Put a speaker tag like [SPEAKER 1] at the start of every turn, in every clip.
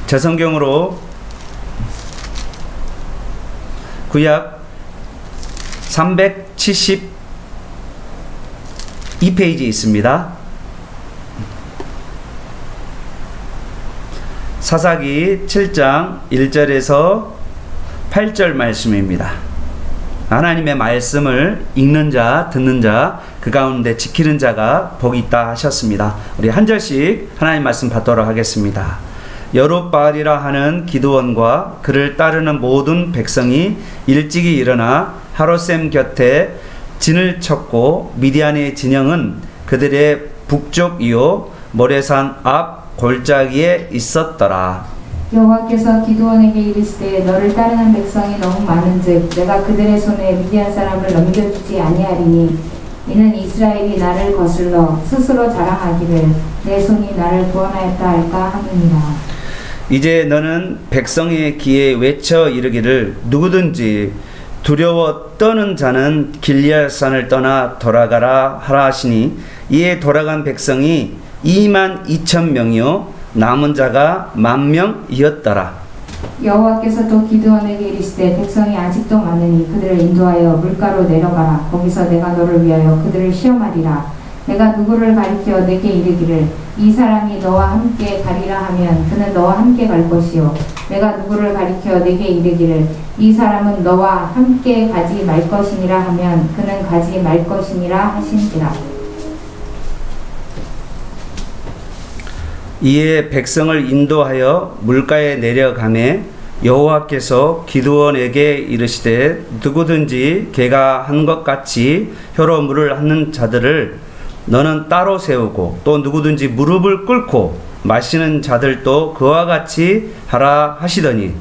[SPEAKER 1] 제 성경으로 구약 372페이지 있습니다. 사사기 7장 1절에서 8절 말씀입니다. 하나님의 말씀을 읽는 자, 듣는 자, 그 가운데 지키는 자가 복이 있다 하셨습니다. 우리 한 절씩 하나님 말씀 받도록 하겠습니다. 여룻바알이라 하는 기드온과 그를 따르는 모든 백성이 일찍이 일어나 하롯셈 곁에 진을 쳤고 미디안의 진영은 그들의 북쪽이요 모레산 앞 골짜기에 있었더라.
[SPEAKER 2] 여호와께서 기드온에게 이르시되 너를 따르는 백성이 너무 많은즉 내가 그들의 손에 미디안 사람을 넘겨주지 아니하리니 이는 이스라엘이 나를 거슬러 스스로 자랑하기를 내 손이 나를 구원하였다 할까 함이니라.
[SPEAKER 1] 이제 너는 백성의 귀에 외쳐 이르기를 누구든지 두려워 떠는 자는 길리앗산을 떠나 돌아가라 하라 하시니 이에 돌아간 백성이 22,000명이요 남은 자가 10,000명이었더라.
[SPEAKER 2] 여호와께서 또 기드온에게 이르시되 백성이 아직도 많으니 그들을 인도하여 물가로 내려가라. 거기서 내가 너를 위하여 그들을 시험하리라. 내가 누구를 가리켜 내게 이르기를 이 사람이 너와 함께 가리라 하면 그는 너와 함께 갈 것이요 내가 누구를 가리켜 내게 이르기를 이 사람은 너와 함께 가지 말 것이니라 하면 그는 가지 말 것이니라 하신지라.
[SPEAKER 1] 이에 백성을 인도하여 물가에 내려가매 여호와께서 기드온에게 이르시되 누구든지 개가 한 것 같이 혀로 물을 핥는 자들을 너는 따로 세우고 또 누구든지 무릎을 꿇고 마시는 자들도 그와 같이 하라 하시더니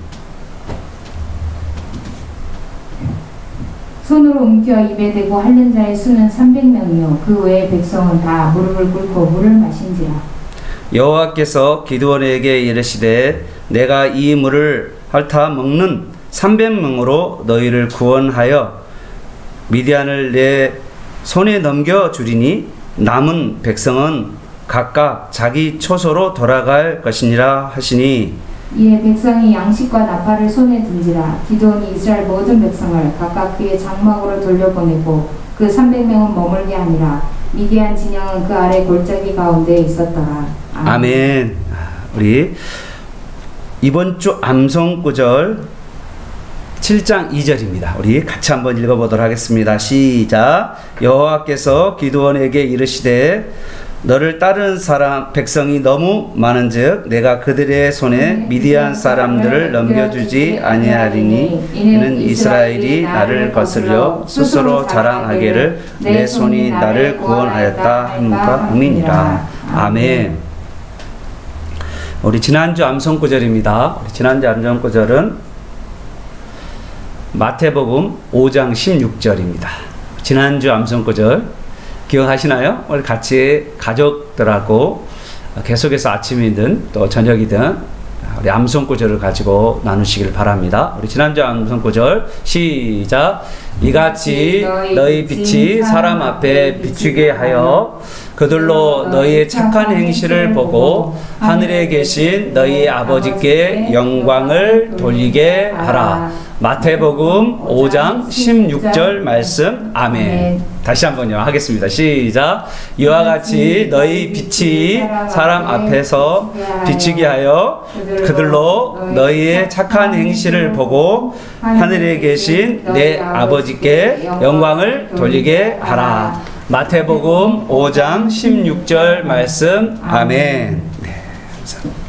[SPEAKER 2] 손으로 움켜 입에 대고 핥는 자의 수는 300명이요 그 외의 백성은 다 무릎을 꿇고 물을 마신지라.
[SPEAKER 1] 여호와께서 기드온에게 이르시되 내가 이 물을 핥아 먹는 300명으로 너희를 구원하여 미디안을 내 손에 넘겨주리니 남은 백성은 각각 자기 초소로 돌아갈 것이니라 하시니
[SPEAKER 2] 이에 백성이 양식과 나팔을 손에 든지라. 기드온이 이스라엘 모든 백성을 각각 그의 장막으로 돌려보내고 그 300명은 머물게 하니라. 미디안 진영은 그 아래 골짜기 가운데 있었더라.
[SPEAKER 1] 아멘. 우리 이번 주 암송 구절 7장 2절입니다. 우리 같이 한번 읽어보도록 하겠습니다. 시작. 여호와께서 기드온에게 이르시되 너를 따르는 사람 백성이 너무 많은즉 내가 그들의 손에 미디안 사람들을 넘겨주지 아니하리니 이는 이스라엘이 나를 거슬려 스스로 자랑하기를 내 손이 나를 구원하였다 함이니라. 아멘. 우리 지난주 암송 구절입니다. 지난주 암송 구절은 마태복음 5장 16절입니다. 지난주 암송 구절 기억하시나요? 오늘 같이 가족들하고 계속해서 아침이든 또 저녁이든 우리 암송 구절을 가지고 나누시길 바랍니다. 우리 지난주 암송 구절 시작. 이같이 너희 빛이 사람 앞에 비추게 하여 그들로 너희의 착한 행실을 보고 하늘에 계신 너희 아버지께 영광을 돌리게 하라. 마태복음 5장 16절 말씀. 아멘. 다시 한번요 하겠습니다. 시작. 이와 같이 너희 빛이 사람 앞에서 비추게 하여 그들로 너희의 착한 행실을 보고 하늘에 계신 내 아버지께 영광을 돌리게 하라. 마태복음 5장 16절 말씀. 아멘. 네, 감사합니다.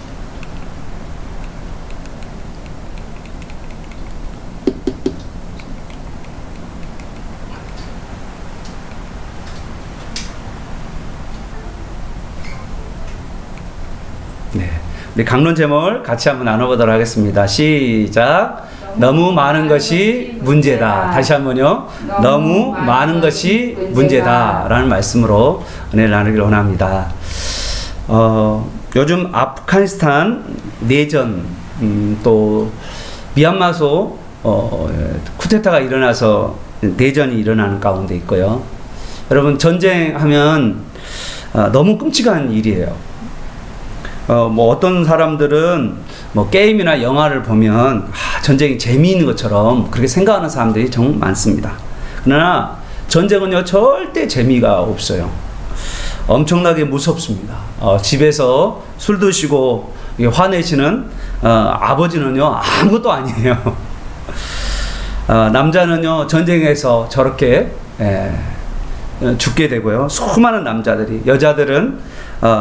[SPEAKER 1] 네, 우리 강론 제목을 같이 한번 나눠보도록 하겠습니다. 시작. 너무 많은 것이 문제다. 다시 한번요. 너무 많은 것이 문제다. 라는 말씀으로 은혜를 나누기를 원합니다. 요즘 아프가니스탄 내전, 또 미얀마소 쿠데타가 일어나서 내전이 일어나는 가운데 있고요. 여러분, 전쟁하면 너무 끔찍한 일이에요. 뭐 어떤 사람들은 뭐 게임이나 영화를 보면 전쟁이 재미있는 것처럼 그렇게 생각하는 사람들이 정말 많습니다. 그러나 전쟁은요 절대 재미가 없어요. 엄청나게 무섭습니다. 집에서 술 드시고 화내시는 아버지는요 아무것도 아니에요. 남자는요 전쟁에서 저렇게 죽게 되고요. 수많은 남자들이, 여자들은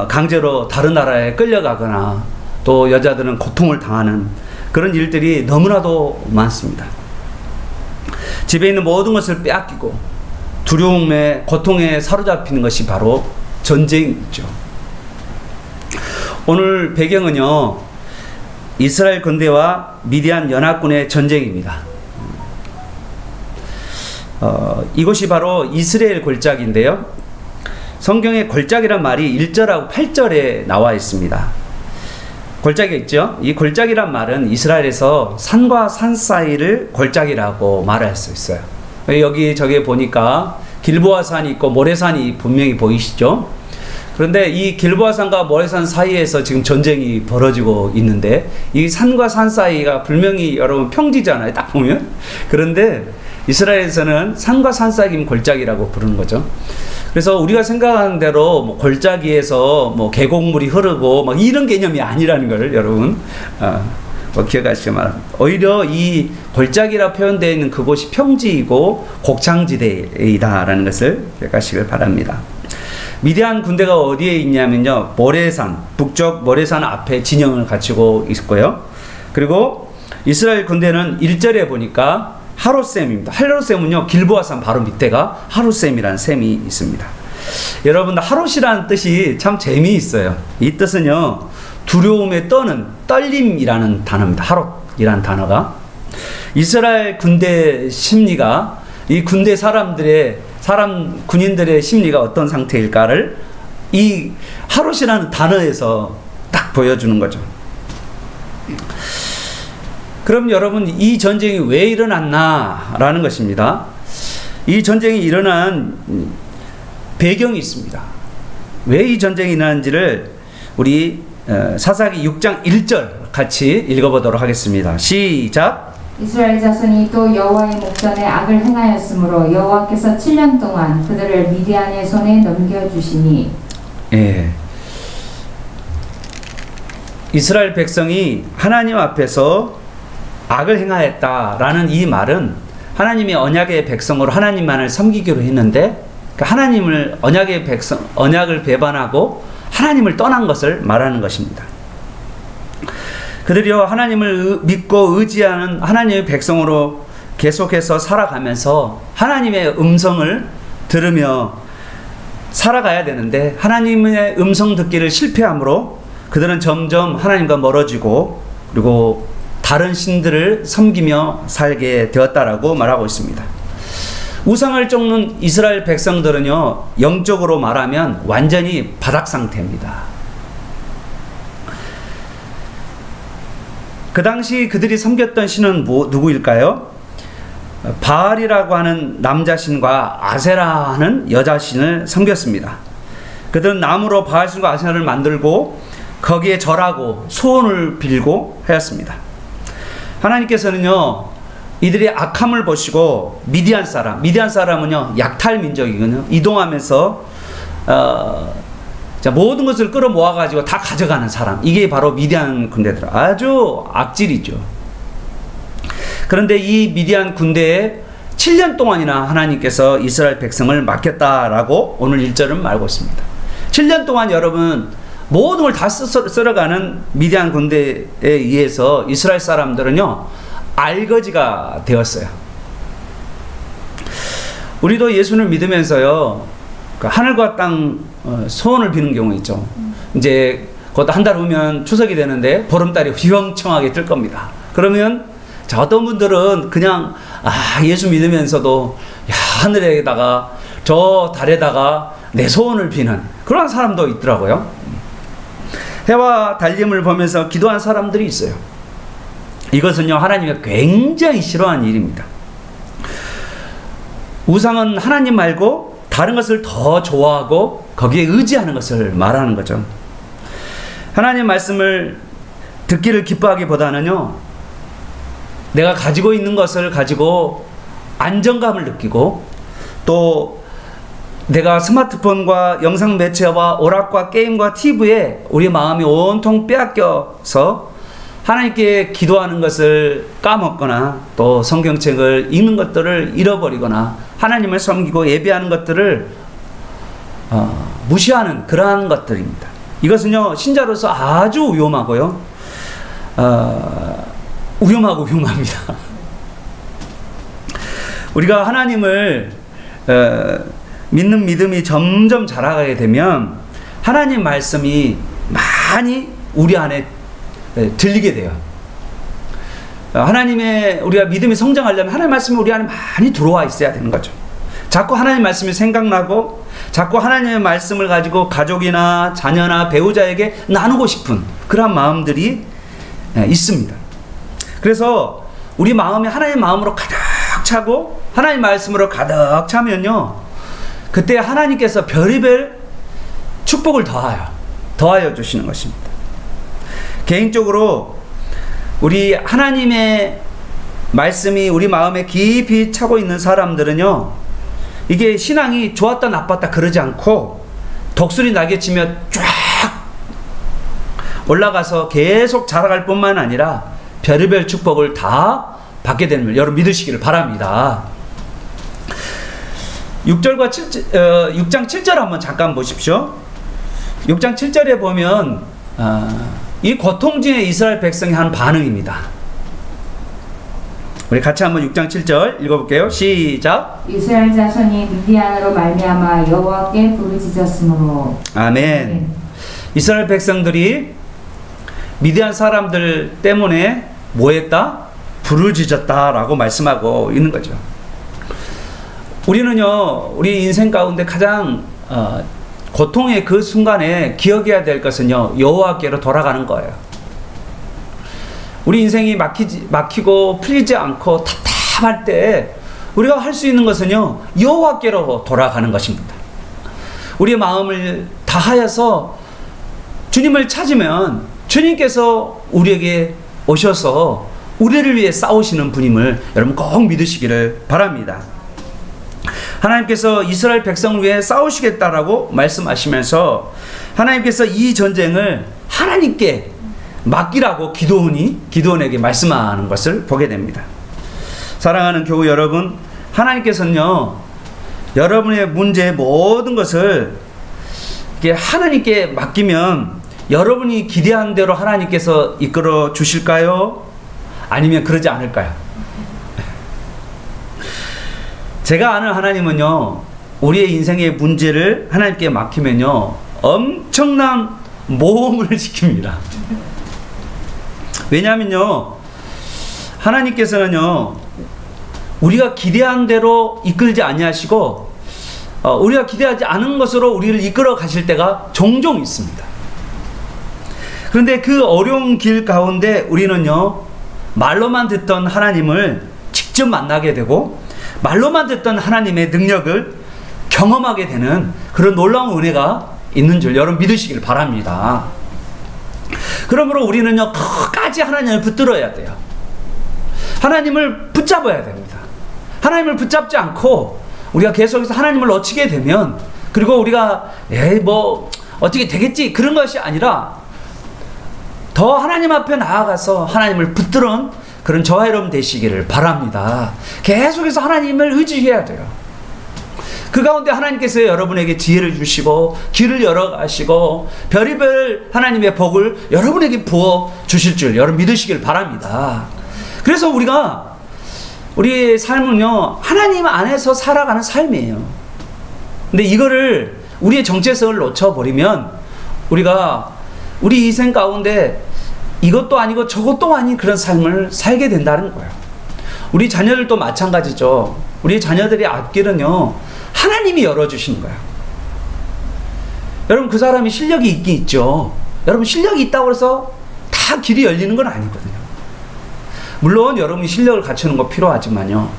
[SPEAKER 1] 강제로 다른 나라에 끌려가거나 또 여자들은 고통을 당하는 그런 일들이 너무나도 많습니다. 집에 있는 모든 것을 빼앗기고 두려움에, 고통에 사로잡히는 것이 바로 전쟁이죠. 오늘 배경은요 이스라엘 군대와 미디안 연합군의 전쟁입니다. 이것이 바로 이스라엘 골짜기인데요, 성경에 골짜기란 말이 1절하고 8절에 나와 있습니다. 골짜기 있죠? 이 골짜기란 말은 이스라엘에서 산과 산 사이를 골짜기라고 말할 수 있어요. 여기 저기 보니까 길보아산이 있고 모래산이 분명히 보이시죠? 그런데 이 길보아산과 모래산 사이에서 지금 전쟁이 벌어지고 있는데, 이 산과 산 사이가 분명히 여러분 평지잖아요, 딱 보면. 그런데 이스라엘에서는 산과 산 사이면 골짜기라고 부르는 거죠. 그래서 우리가 생각하는 대로 뭐 골짜기에서 뭐 계곡물이 흐르고 막 이런 개념이 아니라는 걸 여러분 기억하시기 바랍니다. 오히려 이 골짜기라 표현되어 있는 그곳이 평지이고 곡창지대이다라는 것을 기억하시길 바랍니다. 미디안 군대가 어디에 있냐면요, 모래산, 북쪽 모래산 앞에 진영을 갖추고 있고요. 그리고 이스라엘 군대는 1절에 보니까 하롯셈입니다. 하롯셈은요 길보아산 바로 밑에가 하롯셈이라는 셈이 있습니다. 여러분, 하롯이라는 뜻이 참 재미있어요. 이 뜻은요 두려움에 떠는, 떨림이라는 단어입니다. 하롯이라는 단어가 이스라엘 군대 심리가, 이 군대 군인들의 심리가 어떤 상태일까를 이 하롯이라는 단어에서 딱 보여주는 거죠. 그럼 여러분, 이 전쟁이 왜 일어났나라는 것입니다. 이 전쟁이 일어난 배경이 있습니다. 왜 이 전쟁이 일어났는지를 우리 사사기 6장 1절 같이 읽어보도록 하겠습니다. 시작.
[SPEAKER 2] 이스라엘 자손이 또 여호와의 목전에 악을 행하였으므로 여호와께서 7년 동안 그들을 미디안의 손에 넘겨주시니.
[SPEAKER 1] 예. 이스라엘 백성이 하나님 앞에서 악을 행하였다라는 이 말은 하나님이 언약의 백성으로 하나님만을 섬기기로 했는데, 하나님을 언약을 배반하고 하나님을 떠난 것을 말하는 것입니다. 그들이요 하나님을 믿고 의지하는 하나님의 백성으로 계속해서 살아가면서 하나님의 음성을 들으며 살아가야 되는데, 하나님의 음성 듣기를 실패함으로 그들은 점점 하나님과 멀어지고 그리고 다른 신들을 섬기며 살게 되었다라고 말하고 있습니다. 우상을 쫓는 이스라엘 백성들은요 영적으로 말하면 완전히 바닥 상태입니다. 그 당시 그들이 섬겼던 신은 누구일까요? 바알이라고 하는 남자신과 아세라 하는 여자신을 섬겼습니다. 그들은 나무로 바알신과 아세라를 만들고 거기에 절하고 소원을 빌고 하였습니다. 하나님께서는요 이들의 악함을 보시고 미디안 사람은요 약탈 민족이거든요. 이동하면서 모든 것을 끌어모아 가지고 다 가져가는 사람, 이게 바로 미디안 군대들, 아주 악질이죠. 그런데 이 미디안 군대에 7년 동안이나 하나님께서 이스라엘 백성을 맡겼다라고 오늘 1절은 말하고 있습니다. 7년 동안 여러분 모든 걸 다 쓸어가는 미디안 군대에 의해서 이스라엘 사람들은요 알거지가 되었어요. 우리도 예수를 믿으면서요 하늘과 땅 소원을 비는 경우 있죠. 이제 곧 한 달 후면 추석이 되는데 보름달이 휘황청하게 뜰 겁니다. 그러면 자, 어떤 분들은 그냥 예수 믿으면서도 하늘에다가 저 달에다가 내 소원을 비는 그런 사람도 있더라고요. 해와 달림을 보면서 기도한 사람들이 있어요. 이것은요 하나님이 굉장히 싫어하는 일입니다. 우상은 하나님 말고 다른 것을 더 좋아하고 거기에 의지하는 것을 말하는 거죠. 하나님 말씀을 듣기를 기뻐하기보다는요, 내가 가지고 있는 것을 가지고 안정감을 느끼고, 또 내가 스마트폰과 영상 매체와 오락과 게임과 TV에 우리 마음이 온통 빼앗겨서 하나님께 기도하는 것을 까먹거나, 또 성경책을 읽는 것들을 잃어버리거나, 하나님을 섬기고 예배하는 것들을 무시하는 그러한 것들입니다. 이것은요, 신자로서 아주 위험하고요, 위험합니다. 우리가 하나님을 믿는 믿음이 점점 자라가게 되면 하나님 말씀이 많이 우리 안에 들리게 돼요. 하나님의 우리가 믿음이 성장하려면 하나님 말씀이 우리 안에 많이 들어와 있어야 되는 거죠. 자꾸 하나님 말씀이 생각나고, 자꾸 하나님의 말씀을 가지고 가족이나 자녀나 배우자에게 나누고 싶은 그런 마음들이 있습니다. 그래서 우리 마음이 하나님의 마음으로 가득 차고 하나님 말씀으로 가득 차면요, 그때 하나님께서 별의별 축복을 더하여 주시는 것입니다. 개인적으로 우리 하나님의 말씀이 우리 마음에 깊이 차고 있는 사람들은요, 이게 신앙이 좋았다 나빴다 그러지 않고 독수리 날개치며 쫙 올라가서 계속 자라갈 뿐만 아니라 별의별 축복을 다 받게 되는 걸 여러분 믿으시기를 바랍니다. 6장 7절 한번 잠깐 보십시오. 6장 7절에 보면 이 고통 중에 이스라엘 백성이 한 반응입니다. 우리 같이 한번 6장 7절 읽어볼게요. 시작.
[SPEAKER 2] 이스라엘 자손이 미디안으로 말미암아 여호와께 부르짖었으므로.
[SPEAKER 1] 아멘. 이스라엘 백성들이 미디안 사람들 때문에 뭐했다? 부르짖었다라고 말씀하고 있는 거죠. 우리는요, 우리 인생 가운데 가장 고통의 그 순간에 기억해야 될 것은요, 여호와께로 돌아가는 거예요. 우리 인생이 막히고 풀리지 않고 답답할 때 우리가 할 수 있는 것은요, 여호와께로 돌아가는 것입니다. 우리의 마음을 다하여서 주님을 찾으면 주님께서 우리에게 오셔서 우리를 위해 싸우시는 분임을 여러분 꼭 믿으시기를 바랍니다. 하나님께서 이스라엘 백성을 위해 싸우시겠다라고 말씀하시면서 하나님께서 이 전쟁을 하나님께 맡기라고 기드온에게 말씀하는 것을 보게 됩니다. 사랑하는 교우 여러분, 하나님께서는요, 여러분의 문제의 모든 것을 하나님께 맡기면 여러분이 기대한 대로 하나님께서 이끌어 주실까요? 아니면 그러지 않을까요? 제가 아는 하나님은요, 우리의 인생의 문제를 하나님께 맡기면요, 엄청난 모험을 지킵니다. 왜냐하면요, 하나님께서는요, 우리가 기대한 대로 이끌지 아니하시고 우리가 기대하지 않은 것으로 우리를 이끌어 가실 때가 종종 있습니다. 그런데 그 어려운 길 가운데 우리는요, 말로만 듣던 하나님을 직접 만나게 되고 말로만 듣던 하나님의 능력을 경험하게 되는 그런 놀라운 은혜가 있는 줄 여러분 믿으시길 바랍니다. 그러므로 우리는요, 끝까지 하나님을 붙들어야 돼요. 하나님을 붙잡아야 됩니다. 하나님을 붙잡지 않고 우리가 계속해서 하나님을 놓치게 되면, 그리고 우리가 어떻게 되겠지 그런 것이 아니라 더 하나님 앞에 나아가서 하나님을 붙드는 그런 저와 여러분 되시기를 바랍니다. 계속해서 하나님을 의지해야 돼요. 그 가운데 하나님께서 여러분에게 지혜를 주시고 길을 열어가시고 별의별 하나님의 복을 여러분에게 부어 주실 줄 여러분 믿으시길 바랍니다. 그래서 우리 삶은요, 하나님 안에서 살아가는 삶이에요. 근데 이거를 우리의 정체성을 놓쳐버리면 우리가 우리 인생 가운데 이것도 아니고 저것도 아닌 그런 삶을 살게 된다는 거예요. 우리 자녀들도 마찬가지죠. 우리 자녀들의 앞길은요, 하나님이 열어주시는 거예요. 여러분, 그 사람이 실력이 있긴 있죠. 여러분, 실력이 있다고 해서 다 길이 열리는 건 아니거든요. 물론 여러분이 실력을 갖추는 거 필요하지만요,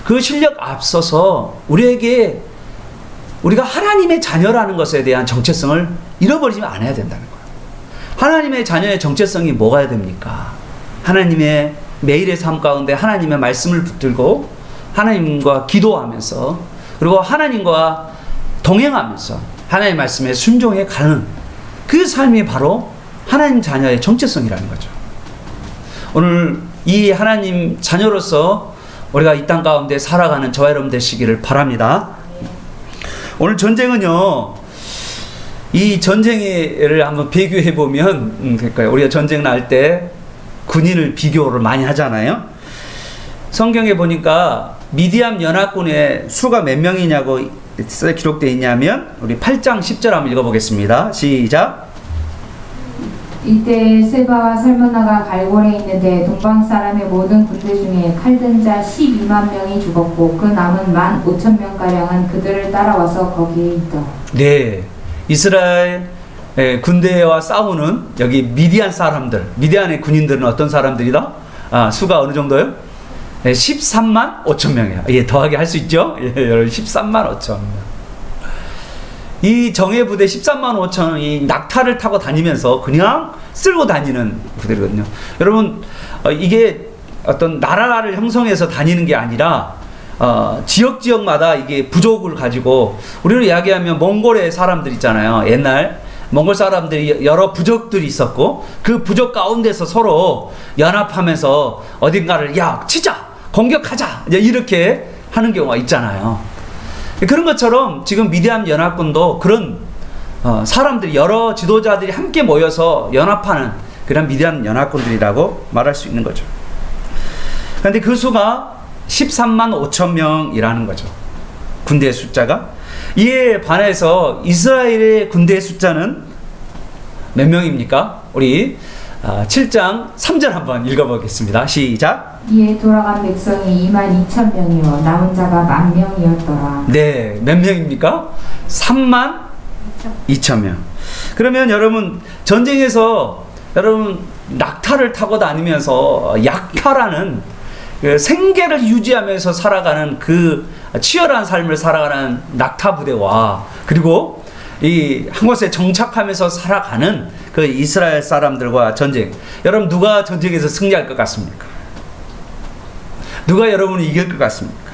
[SPEAKER 1] 그 실력 앞서서 우리가 하나님의 자녀라는 것에 대한 정체성을 잃어버리지 않아야 된다는 거예요. 하나님의 자녀의 정체성이 뭐가 됩니까? 하나님의 매일의 삶 가운데 하나님의 말씀을 붙들고 하나님과 기도하면서 그리고 하나님과 동행하면서 하나님의 말씀에 순종해 가는 그 삶이 바로 하나님 자녀의 정체성이라는 거죠. 오늘 이 하나님 자녀로서 우리가 이 땅 가운데 살아가는 저와 여러분 되시기를 바랍니다. 오늘 전쟁은요, 이 전쟁을 한번 비교해 보면 될까요? 우리가 전쟁 날 때 군인을 비교를 많이 하잖아요. 성경에 보니까 미디안 연합군의 수가 몇 명이냐고 기록되어 있냐면 우리 8장 10절 한번 읽어보겠습니다. 시작.
[SPEAKER 2] 이때 세바와 살무나가 갈골에 있는데 동방 사람의 모든 군대 중에 칼든 자 12만 명이 죽었고 그 남은 15,000명가량은 그들을 따라와서 거기에 있더라.
[SPEAKER 1] 네, 이스라엘 군대와 싸우는 여기 미디안 사람들, 미디안의 군인들은 어떤 사람들이다? 수가 어느 정도요? 13만 5천 명이에요. 예, 더하게 할 수 있죠? 예, 여러분 13만 5천 명. 이 정예 부대 13만 5천이 낙타를 타고 다니면서 그냥 쓸고 다니는 부대거든요. 여러분, 이게 어떤 나라를 형성해서 다니는 게 아니라 지역마다 이게 부족을 가지고 우리로 이야기하면 몽골의 사람들 있잖아요. 옛날 몽골 사람들이 여러 부족들이 있었고 그 부족 가운데서 서로 연합하면서 어딘가를 야 치자 공격하자 이렇게 하는 경우가 있잖아요. 그런 것처럼 지금 미디안 연합군도 그런 사람들이 여러 지도자들이 함께 모여서 연합하는 그런 미디안 연합군들이라고 말할 수 있는 거죠. 그런데 그 수가 13만 5천 명이라는 거죠. 군대의 숫자가. 이에 반해서 이스라엘의 군대의 숫자는 몇 명입니까? 우리 7장 3절 한번 읽어보겠습니다. 시작.
[SPEAKER 2] 이에 돌아간 백성이 22,000명이요 남은 자가 10,000명이었더라.
[SPEAKER 1] 네, 몇 명입니까? 32,000명. 그러면 여러분 전쟁에서 여러분 낙타를 타고 다니면서 약타라는 그 생계를 유지하면서 살아가는 그 치열한 삶을 살아가는 낙타 부대와 그리고 이 한 곳에 정착하면서 살아가는 그 이스라엘 사람들과 전쟁. 여러분 누가 전쟁에서 승리할 것 같습니까? 누가 여러분이 이길 것 같습니까?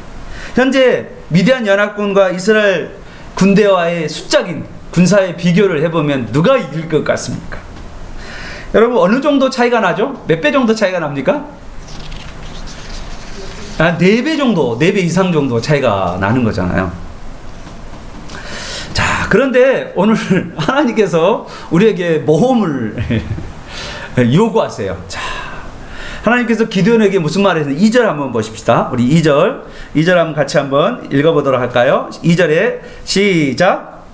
[SPEAKER 1] 현재 미디안 연합군과 이스라엘 군대와의 수적인 군사의 비교를 해보면 누가 이길 것 같습니까? 여러분 어느 정도 차이가 나죠? 몇 배 정도 차이가 납니까? 4배 정도, 4배 이상 정도 차이가 나는 거잖아요. 자, 그런데 오늘 하나님께서 우리에게 모험을 요구하세요. 자, 하나님께서 기드온에게 무슨 말을 했는지 2절 한번 보십시다. 우리 2절 한번 같이 한번 읽어보도록 할까요? 2절에 시작.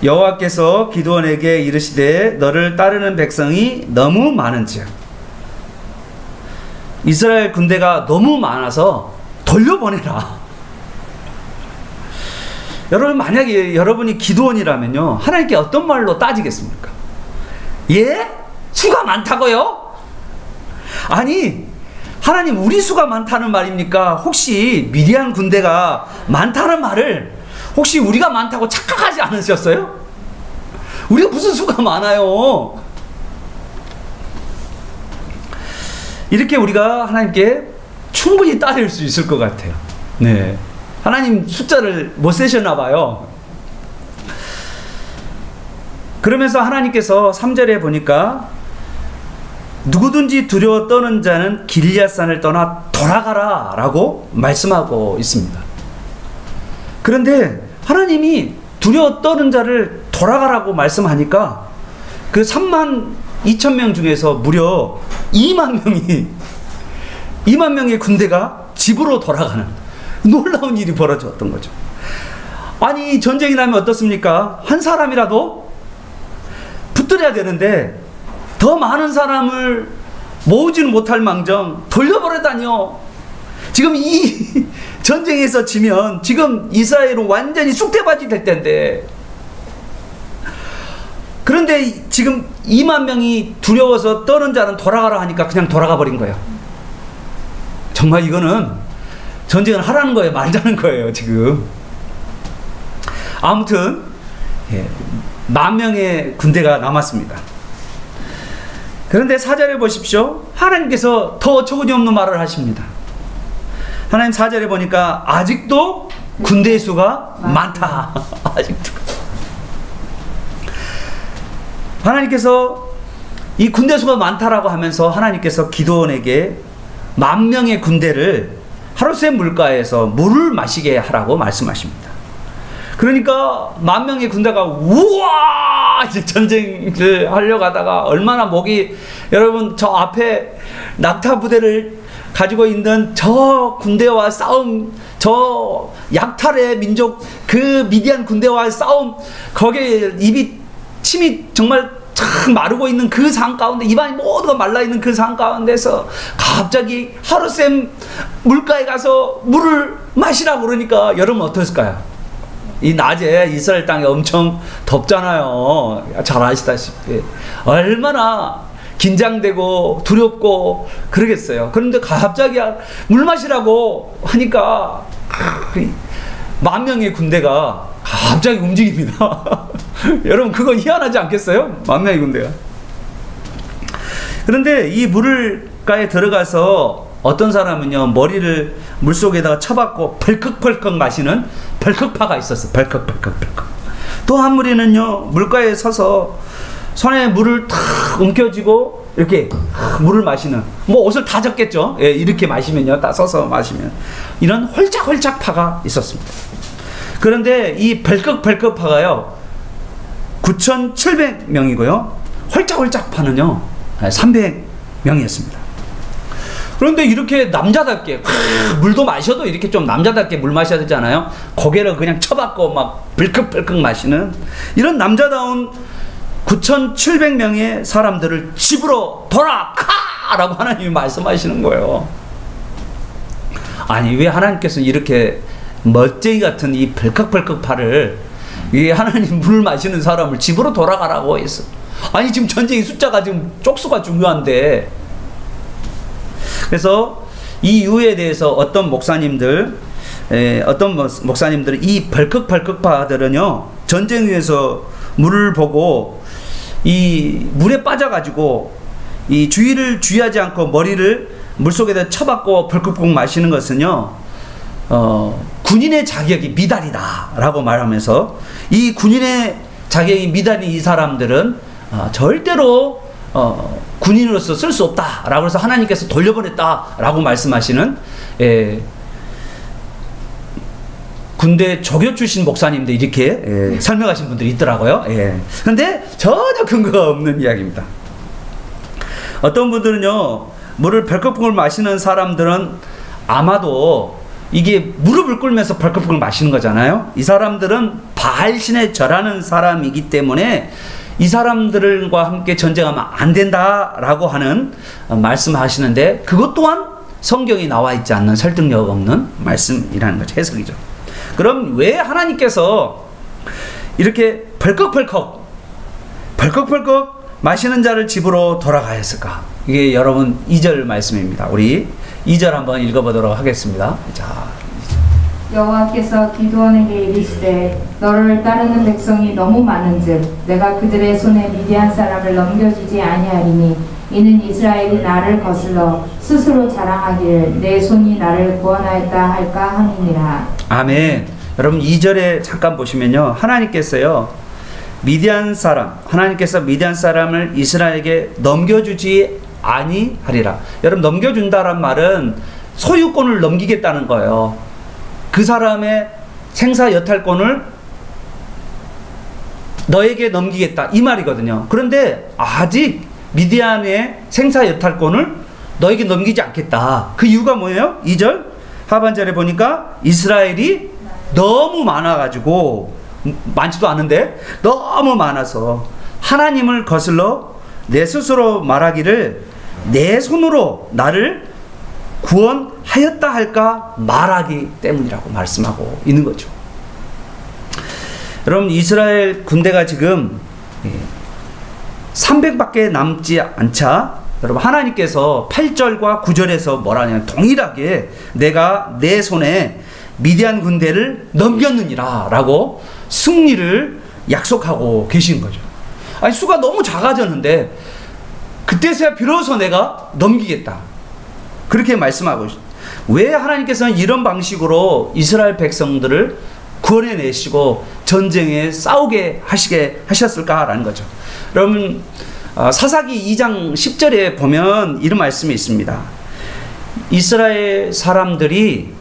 [SPEAKER 1] 여호와께서 기드온에게 이르시되 너를 따르는 백성이 너무 많은즉 이스라엘 군대가 너무 많아서 돌려보내라. 여러분 만약에 여러분이 기드온이라면요 하나님께 어떤 말로 따지겠습니까? 예? 수가 많다고요? 아니 하나님 우리 수가 많다는 말입니까? 혹시 미디안 군대가 많다는 말을 혹시 우리가 많다고 착각하지 않으셨어요? 우리가 무슨 수가 많아요? 이렇게 우리가 하나님께 충분히 따를 수 있을 것 같아요. 네, 하나님 숫자를 못 세셨나 봐요. 그러면서 하나님께서 3절에 보니까 누구든지 두려워 떠는 자는 길리앗산을 떠나 돌아가라 라고 말씀하고 있습니다. 그런데 하나님이 두려워 떠는 자를 돌아가라고 말씀하니까 그 32,000명 중에서 무려 2만 명의 군대가 집으로 돌아가는 놀라운 일이 벌어졌던 거죠. 아니 전쟁이 나면 어떻습니까? 한 사람이라도 붙들어야 되는데 더 많은 사람을 모으지는 못할 망정 돌려버리다니요. 지금 이 전쟁에서 지면 지금 이스라엘은 완전히 쑥대밭이 될 텐데, 그런데 지금 2만 명이 두려워서 떠는 자는 돌아가라 하니까 그냥 돌아가 버린 거예요. 정말 이거는 전쟁을 하라는 거예요, 말자는 거예요 지금. 아무튼 10,000명의 군대가 남았습니다. 그런데 4절에 보십시오. 하나님께서 더 어처구니 없는 말을 하십니다. 하나님 4절에 보니까 아직도 군대의 수가 많다. 아직도. 하나님께서 이 군대 수가 많다라고 하면서 하나님께서 기드온에게 10,000명의 군대를 하루새 물가에서 물을 마시게 하라고 말씀하십니다. 그러니까 10,000명의 군대가 우와 이제 전쟁을 하려고 하다가 얼마나 목이, 여러분 저 앞에 낙타 부대를 가지고 있는 저 군대와 싸움, 저 약탈의 민족 그 미디안 군대와의 싸움, 거기에 침이 정말 참 마르고 있는 그 상 가운데, 입안이 모두가 말라 있는 그 상 가운데서 갑자기 하루샘 물가에 가서 물을 마시라고 그러니까 여러분 어떠실까요? 이 낮에 이스라엘 땅이 엄청 덥잖아요. 잘 아시다시피 얼마나 긴장되고 두렵고 그러겠어요. 그런데 갑자기 물 마시라고 하니까 10,000명의 군대가 갑자기 움직입니다. 여러분 그거 희한하지 않겠어요? 10,000명의 군대가. 그런데 이 물가에 들어가서 어떤 사람은요 머리를 물속에다가 쳐박고 벌컥벌컥 마시는 벌컥파가 있었어요. 벌컥벌컥. 또 한 무리는요 물가에 서서 손에 물을 탁 움켜쥐고 이렇게 물을 마시는, 뭐 옷을 다 젖겠죠. 예, 이렇게 마시면요, 딱 서서 마시면 이런 홀짝홀짝 파가 있었습니다. 그런데 이 벌컥벌컥파가요 9,700명이고요 홀짝홀짝 파는요 300명이었습니다. 그런데 이렇게 남자답게 물도 마셔도 이렇게 좀 남자답게 물 마셔야 되잖아요. 고개를 그냥 쳐박고 막 벌컥벌컥 마시는 이런 남자다운 9,700명의 사람들을 집으로 돌아가라고 하나님이 말씀하시는 거예요. 아니 왜 하나님께서 이렇게 멋쟁이 같은 이 벌컥벌컥 파를, 이 하나님 물 마시는 사람을 집으로 돌아가라고 했어. 아니 지금 전쟁의 숫자가 지금 쪽수가 중요한데. 그래서 이 이유에 대해서 어떤 목사님들은 이 벌컥벌컥파들은요 전쟁에서 물을 보고 이 물에 빠져가지고 이 주의를 주의하지 않고 머리를 물속에다 쳐박고 벌컥벌컥 마시는 것은요 군인의 자격이 미달이다 라고 말하면서, 이 군인의 자격이 미달인 이 사람들은 절대로 군인으로서 쓸 수 없다 라고 해서 하나님께서 돌려보냈다 라고 말씀하시는 군대 조교 출신 목사님들 이렇게 설명하신 분들이 있더라고요. 그런데 전혀 근거가 없는 이야기입니다. 어떤 분들은요 물을 벌컥벌컥 마시는 사람들은 아마도 이게 무릎을 꿇으면서 벌컥벌컥 마시는 거잖아요. 이 사람들은 바알신에 절하는 사람이기 때문에 이 사람들과 함께 전쟁하면 안 된다라고 하는 말씀하시는데, 그것 또한 성경에 나와 있지 않는 설득력 없는 말씀이라는 거죠. 해석이죠. 그럼 왜 하나님께서 이렇게 벌컥벌컥 마시는 자를 집으로 돌아가야 했을까? 이게 여러분 2절 말씀입니다. 우리 2절 한번 읽어보도록 하겠습니다. 자,
[SPEAKER 2] 여호와께서 기드온에게 이르시되 너를 따르는 백성이 너무 많은즉 내가 그들의 손에 미디안 사람을 넘겨주지 아니하리니 이는 이스라엘이 나를 거슬러 스스로 자랑하기를 내 손이 나를 구원하였다 할까 함이니라.
[SPEAKER 1] 아멘. 여러분 2절에 잠깐 보시면요 하나님께서 미디안 사람을 이스라엘에게 넘겨주지 아니하리라. 여러분 넘겨준다란 말은 소유권을 넘기겠다는 거예요. 그 사람의 생사 여탈권을 너에게 넘기겠다 이 말이거든요. 그런데 아직 미디안의 생사 여탈권을 너에게 넘기지 않겠다. 그 이유가 뭐예요? 2절 하반절에 보니까 이스라엘이 너무 많아가지고, 많지도 않은데 너무 많아서 하나님을 거슬러 내 스스로 말하기를 내 손으로 나를 구원하였다 할까 말하기 때문이라고 말씀하고 있는 거죠. 여러분 이스라엘 군대가 지금 300밖에 남지 않자 여러분 하나님께서 8절과 9절에서 뭐라 하냐면 동일하게 내가 내 손에 미디안 군대를 넘겼느니라 라고 승리를 약속하고 계신 거죠. 아니 수가 너무 작아졌는데 그때서야 비로소 내가 넘기겠다. 그렇게 말씀하고 있습니다. 왜 하나님께서는 이런 방식으로 이스라엘 백성들을 구원해내시고 전쟁에 싸우게 하셨을까라는 거죠. 여러분, 사사기 2장 10절에 보면 이런 말씀이 있습니다. 이스라엘 사람들이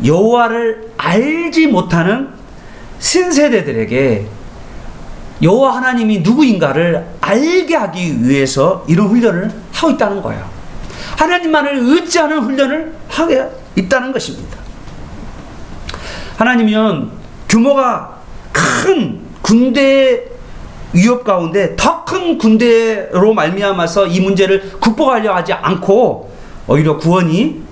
[SPEAKER 1] 여호와를 알지 못하는 신세대들에게 여호와 하나님이 누구인가를 알게 하기 위해서 이런 훈련을 하고 있다는 거예요. 하나님만을 의지하는 훈련을 하게 있다는 것입니다. 하나님은 규모가 큰 군대 위협 가운데 더 큰 군대로 말미암아서 이 문제를 극복하려 하지 않고 오히려 구원이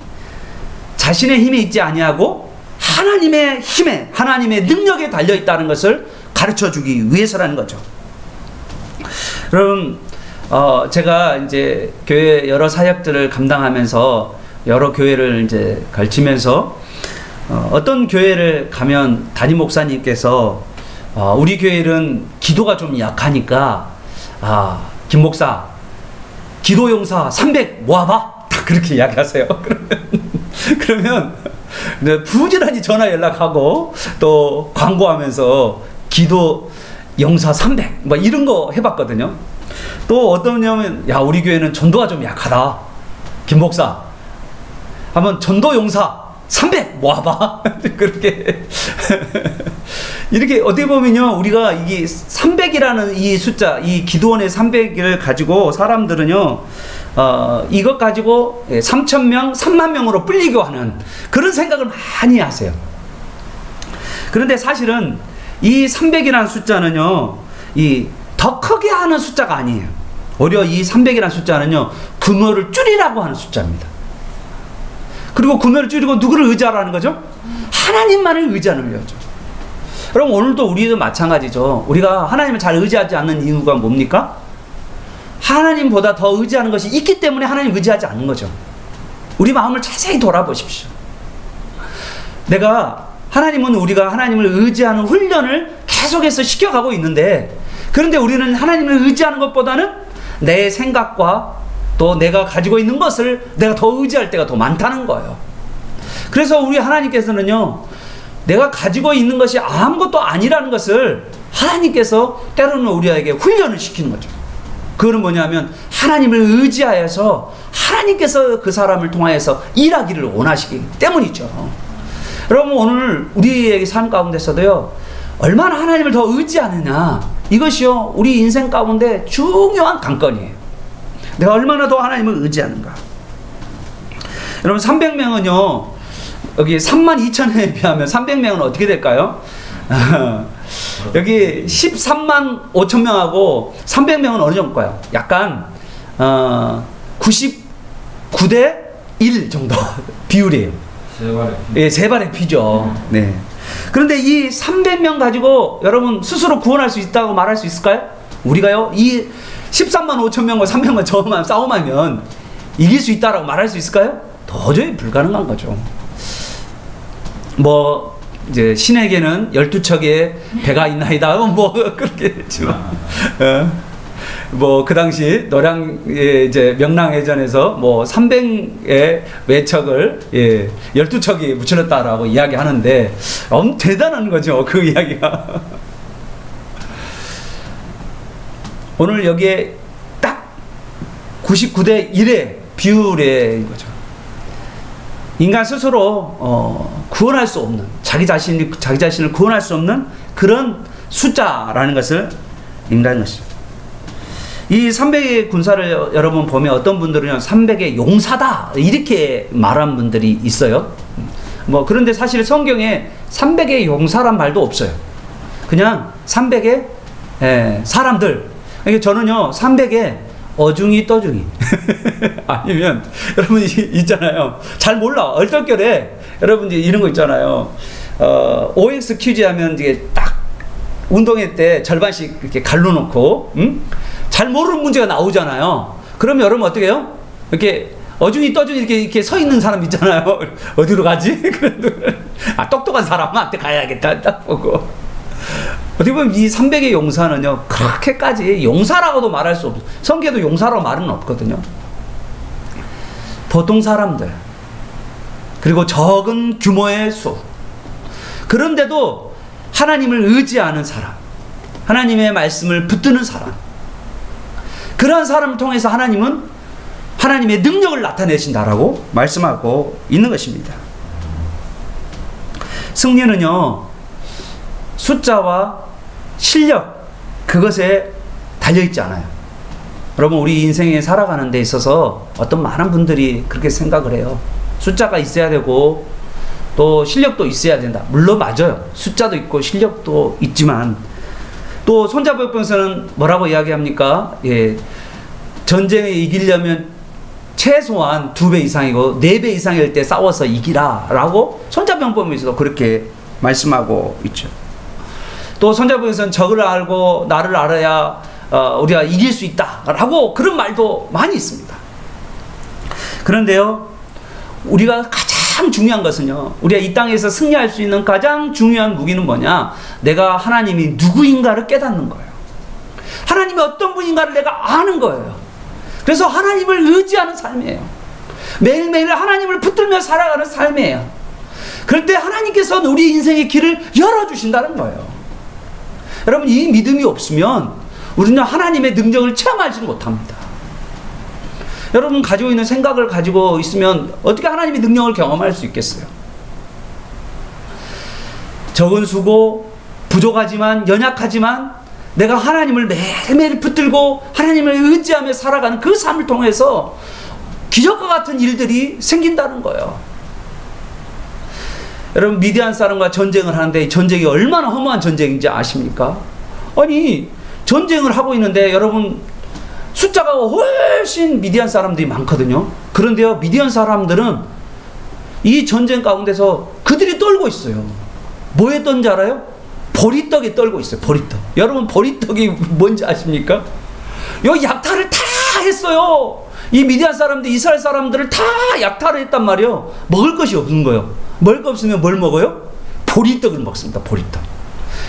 [SPEAKER 1] 자신의 힘에 있지 아니하고 하나님의 힘에, 하나님의 능력에 달려 있다는 것을 가르쳐 주기 위해서라는 거죠. 여러분, 제가 이제 교회 여러 사역들을 감당하면서 여러 교회를 이제 걸치면서 어떤 교회를 가면 담임 목사님께서 우리 교회는 기도가 좀 약하니까 김 목사 기도 용사 300 모아봐. 다 그렇게 이야기하세요. 그러면 부지런히 전화 연락하고 또 광고하면서 기도 용사 300 뭐 이런 거 해봤거든요. 또 어떤 냐면 야 우리 교회는 전도가 좀 약하다. 김 목사 한번 전도 용사 300 모아봐. 그렇게 이렇게 어떻게 보면요 우리가 이게 300이라는 이 숫자 이 기도원의 300을 가지고 사람들은요 이것 가지고 3,000명 3만 명으로 불리고 하는 그런 생각을 많이 하세요. 그런데 사실은 이 300이라는 숫자는요 이 더 크게 하는 숫자가 아니에요. 오히려 이 300이라는 숫자는요 규모를 줄이라고 하는 숫자입니다. 그리고 규모를 줄이고 누구를 의지하라는 거죠? 하나님만을 의지하는 거죠. 여러분 오늘도 우리도 마찬가지죠. 우리가 하나님을 잘 의지하지 않는 이유가 뭡니까? 하나님보다 더 의지하는 것이 있기 때문에 하나님 의지하지 않는 거죠. 우리 마음을 자세히 돌아보십시오. 하나님은 우리가 하나님을 의지하는 훈련을 계속해서 시켜가고 있는데 그런데 우리는 하나님을 의지하는 것보다는 내 생각과 또 내가 가지고 있는 것을 내가 더 의지할 때가 더 많다는 거예요. 그래서 우리 하나님께서는요 내가 가지고 있는 것이 아무것도 아니라는 것을 하나님께서 때로는 우리에게 훈련을 시키는 거죠. 그거는 뭐냐면 하나님을 의지하여서 하나님께서 그 사람을 통하여서 일하기를 원하시기 때문이죠. 여러분 오늘 우리의 삶 가운데서도요 얼마나 하나님을 더 의지하느냐 이것이요 우리 인생 가운데 중요한 관건이에요. 내가 얼마나 더 하나님을 의지하는가. 여러분 300명은요 여기 32,000에 비하면 300명은 어떻게 될까요? 여기 13만 5천 명하고 300명은 어느 정도일까요? 약간 99대 1 정도 비율이에요. 세 발의 피죠. 네. 그런데 이 300명 가지고 여러분 스스로 구원할 수 있다고 말할 수 있을까요? 우리가요 이 13만 5천 명과 300만 저만 싸움하면 이길 수 있다라고 말할 수 있을까요? 도저히 불가능한 거죠. 뭐 이제 신에게는 12척의 배가 있나이다 뭐 그렇게 했지만 뭐 그 당시 노량의 이제 명랑해전에서 뭐 300의 외척을 12척이 무찔렀다라고 이야기하는데 엄청 대단한 거죠 그 이야기가. 오늘 여기에 딱 99대 1의 비율의 거죠. 인간 스스로 구원할 수 없는 자기 자신을 구원할 수 없는 그런 숫자라는 것을 인가한 것입니다. 이 300의 군사를 여러분 보면 어떤 분들은 300의 용사다 이렇게 말한 분들이 있어요. 뭐 그런데 사실 성경에 300의 용사란 말도 없어요. 그냥 300의 사람들. 그러니까 저는요 300의 어중이 떠중이 아니면 여러분 있잖아요 잘 몰라 얼떨결에 여러분 이런 거 있잖아요 OX 퀴즈 하면 이게 딱 운동회 때 절반씩 이렇게 갈라놓고 잘 모르는 문제가 나오잖아요. 그러면 여러분 어떻게 해요? 이렇게 어중이 떠중이 이렇게 서 있는 사람 있잖아요. 어디로 가지? 똑똑한 사람한테 가야겠다 딱 보고 어떻게 보면 이 300의 용사는요, 그렇게까지 용사라고도 말할 수 없어요. 성경에도 용사라고 말은 없거든요. 보통 사람들, 그리고 적은 규모의 수, 그런데도 하나님을 의지하는 사람, 하나님의 말씀을 붙드는 사람, 그러한 사람을 통해서 하나님은 하나님의 능력을 나타내신다라고 말씀하고 있는 것입니다. 승리는요, 숫자와 실력, 그것에 달려있지 않아요. 여러분, 우리 인생에 살아가는 데 있어서 어떤 많은 분들이 그렇게 생각을 해요. 숫자가 있어야 되고 또 실력도 있어야 된다. 물론 맞아요. 숫자도 있고 실력도 있지만, 또 손자병에서는 뭐라고 이야기합니까? 예, 전쟁에 이기려면 최소한 2배 이상이고 4배 이상일 때 싸워서 이기라 라고 손자병법에서도 그렇게 말씀하고 있죠. 또 손자병에서는 적을 알고 나를 알아야 우리가 이길 수 있다 라고 그런 말도 많이 있습니다. 그런데요, 우리가 가장 중요한 것은요, 우리가 이 땅에서 승리할 수 있는 가장 중요한 무기는 뭐냐? 내가 하나님이 누구인가를 깨닫는 거예요. 하나님이 어떤 분인가를 내가 아는 거예요. 그래서 하나님을 의지하는 삶이에요. 매일매일 하나님을 붙들며 살아가는 삶이에요. 그럴 때 하나님께서 우리 인생의 길을 열어주신다는 거예요. 여러분, 이 믿음이 없으면 우리는 하나님의 능력을 체험하지 못합니다. 여러분 가지고 있는 생각을 가지고 있으면 어떻게 하나님의 능력을 경험할 수 있겠어요? 적은 수고, 부족하지만, 연약하지만 내가 하나님을 매일매일 붙들고 하나님을 의지하며 살아가는 그 삶을 통해서 기적과 같은 일들이 생긴다는 거예요. 여러분, 미디안 사람과 전쟁을 하는데 전쟁이 얼마나 허무한 전쟁인지 아십니까? 아니, 전쟁을 하고 있는데 여러분, 숫자가 훨씬 미디안 사람들이 많거든요. 그런데요, 미디안 사람들은 이 전쟁 가운데서 그들이 떨고 있어요. 뭐에 떤지 알아요? 보리떡에 떨고 있어요. 보리떡. 여러분, 보리떡이 뭔지 아십니까? 여기 약탈을 다 했어요. 이 미디안 사람들, 이스라엘 사람들을 다 약탈을 했단 말이에요. 먹을 것이 없는 거예요. 먹을 거 없으면 뭘 먹어요? 보리떡을 먹습니다. 보리떡.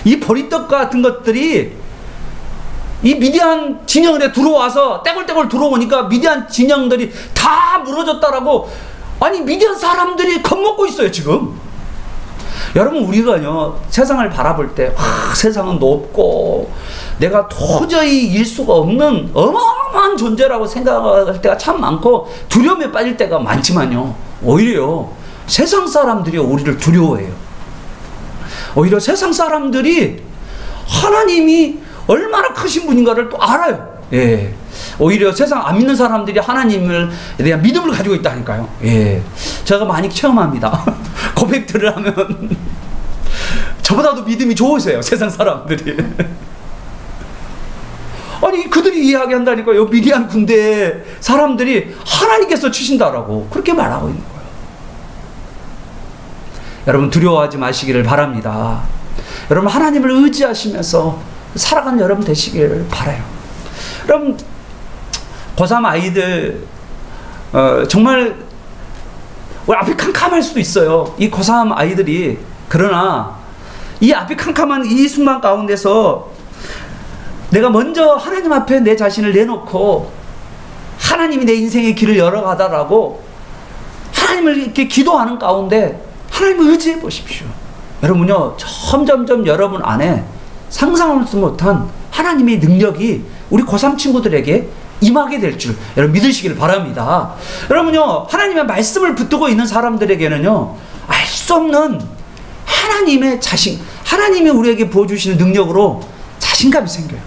[SPEAKER 1] 이 보리떡 같은 것들이 이 미디안 진영에 들어와서 떼굴떼굴 들어오니까 미디안 진영들이 다 무너졌다라고, 아니 미디안 사람들이 겁먹고 있어요 지금. 여러분, 우리가요 세상을 바라볼 때 세상은 높고 내가 도저히 일 수가 없는 어마어마한 존재라고 생각할 때가 참 많고 두려움에 빠질 때가 많지만요, 오히려 세상 사람들이 우리를 두려워해요. 오히려 세상 사람들이 하나님이 얼마나 크신 분인가를 또 알아요. 예. 오히려 세상 안 믿는 사람들이 하나님을 대한 믿음을 가지고 있다니까요. 예. 제가 많이 체험합니다. 고백들을 하면 저보다도 믿음이 좋으세요, 세상 사람들이. 아니, 그들이 이야기한다니까요. 미디안 군대 사람들이 하나님께서 치신다라고 그렇게 말하고 있는 거예요. 여러분, 두려워하지 마시기를 바랍니다. 여러분, 하나님을 의지하시면서 살아가는 여러분 되시길 바라요. 여러분, 고3 아이들 정말 우리 앞이 캄캄할 수도 있어요. 이 고3 아이들이. 그러나 이 앞이 캄캄한 이 순간 가운데서 내가 먼저 하나님 앞에 내 자신을 내놓고 하나님이 내 인생의 길을 열어가다라고 하나님을 이렇게 기도하는 가운데 하나님을 의지해 보십시오. 여러분요, 점점점 여러분 안에 상상하지 못한 하나님의 능력이 우리 고3 친구들에게 임하게 될 줄 여러분 믿으시길 바랍니다. 여러분요, 하나님의 말씀을 붙들고 있는 사람들에게는요, 알 수 없는 하나님의 자신, 하나님이 우리에게 부어주시는 능력으로 자신감이 생겨요.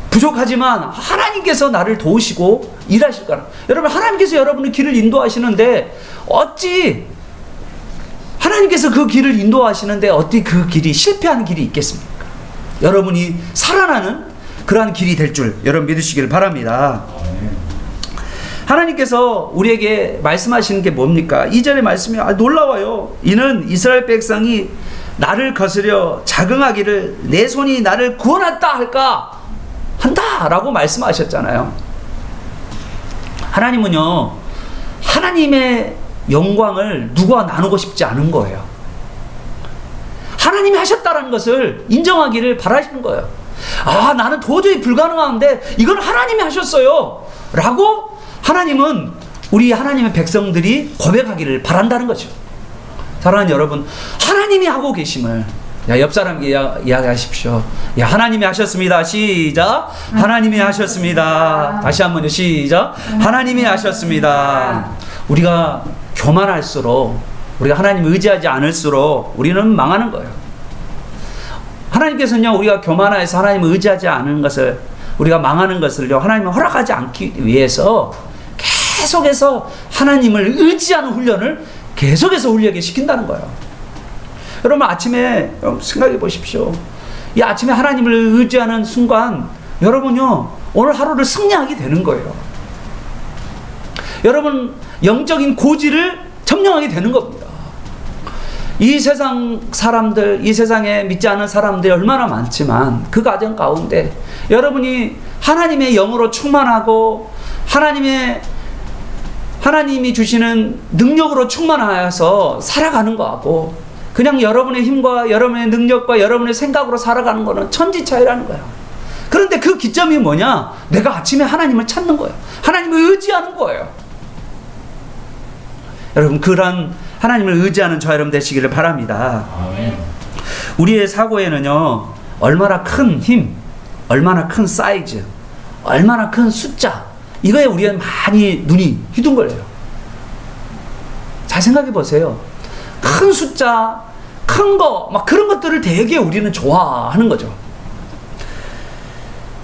[SPEAKER 1] 부족하지만 하나님께서 나를 도우시고 일하실 거라. 여러분, 하나님께서 여러분의 길을 인도하시는데 어찌 하나님께서 그 길을 인도하시는데 어떻게 그 길이 실패하는 길이 있겠습니까? 여러분이 살아나는 그러한 길이 될 줄 여러분 믿으시길 바랍니다. 하나님께서 우리에게 말씀하시는 게 뭡니까? 2절의 말씀이 놀라워요. 이는 이스라엘 백성이 나를 거스려 자긍하기를 내 손이 나를 구원했다 할까 한다라고 말씀하셨잖아요. 하나님은요, 하나님의 영광을 누구와 나누고 싶지 않은 거예요. 하나님이 하셨다는 것을 인정하기를 바라시는 거예요. 아, 나는 도저히 불가능한데 이건 하나님이 하셨어요 라고 하나님은 우리 하나님의 백성들이 고백하기를 바란다는 거죠. 사랑하는 여러분, 하나님이 하고 계심을 옆 사람에게 이야기하십시오. 하나님이 하셨습니다. 시작. 하나님이 하셨습니다. 다시 한번요. 시작. 하나님이 하셨습니다. 우리가 교만할수록, 우리가 하나님을 의지하지 않을수록 우리는 망하는 거예요. 하나님께서는요, 우리가 교만해서 하나님을 의지하지 않은 것을, 우리가 망하는 것을요, 하나님은 허락하지 않기 위해서 계속해서 하나님을 의지하는 훈련을 계속해서 훈련하게 시킨다는 거예요. 여러분, 아침에 생각해 보십시오. 이 아침에 하나님을 의지하는 순간 여러분요, 오늘 하루를 승리하게 되는 거예요. 여러분, 영적인 고지를 점령하게 되는 겁니다. 이 세상 사람들, 이 세상에 믿지 않은 사람들이 얼마나 많지만 그 과정 가운데 여러분이 하나님의 영으로 충만하고 하나님이 주시는 능력으로 충만하여서 살아가는 거하고 그냥 여러분의 힘과 여러분의 능력과 여러분의 생각으로 살아가는 거는 천지 차이라는 거예요. 그런데 그 기점이 뭐냐? 내가 아침에 하나님을 찾는 거예요. 하나님을 의지하는 거예요. 여러분, 그런 하나님을 의지하는 저 여러분 되시기를 바랍니다.
[SPEAKER 3] 아멘.
[SPEAKER 1] 우리의 사고에는요, 얼마나 큰 힘, 얼마나 큰 사이즈, 얼마나 큰 숫자, 이거에 우리는 많이 눈이 휘둥거려요. 잘 생각해 보세요. 큰 숫자, 큰 거, 막 그런 것들을 되게 우리는 좋아하는 거죠.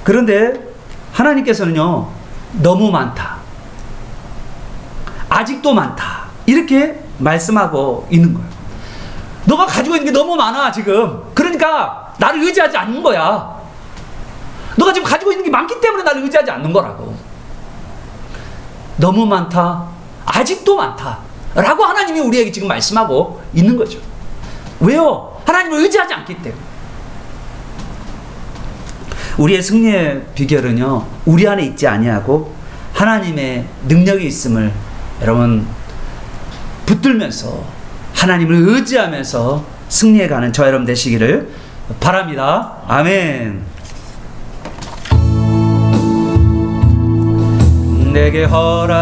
[SPEAKER 1] 그런데 하나님께서는요, 너무 많다, 아직도 많다, 이렇게 말씀하고 있는 거예요. 너가 가지고 있는 게 너무 많아 지금. 그러니까 나를 의지하지 않는 거야. 너가 지금 가지고 있는 게 많기 때문에 나를 의지하지 않는 거라고. 너무 많다, 아직도 많다 라고 하나님이 우리에게 지금 말씀하고 있는 거죠. 왜요? 하나님을 의지하지 않기 때문에. 우리의 승리의 비결은요, 우리 안에 있지 아니하고 하나님의 능력이 있음을 여러분 붙들면서 하나님을 의지하면서 승리해가는 저 여러분 되시기를 바랍니다. 아멘. 내게 허락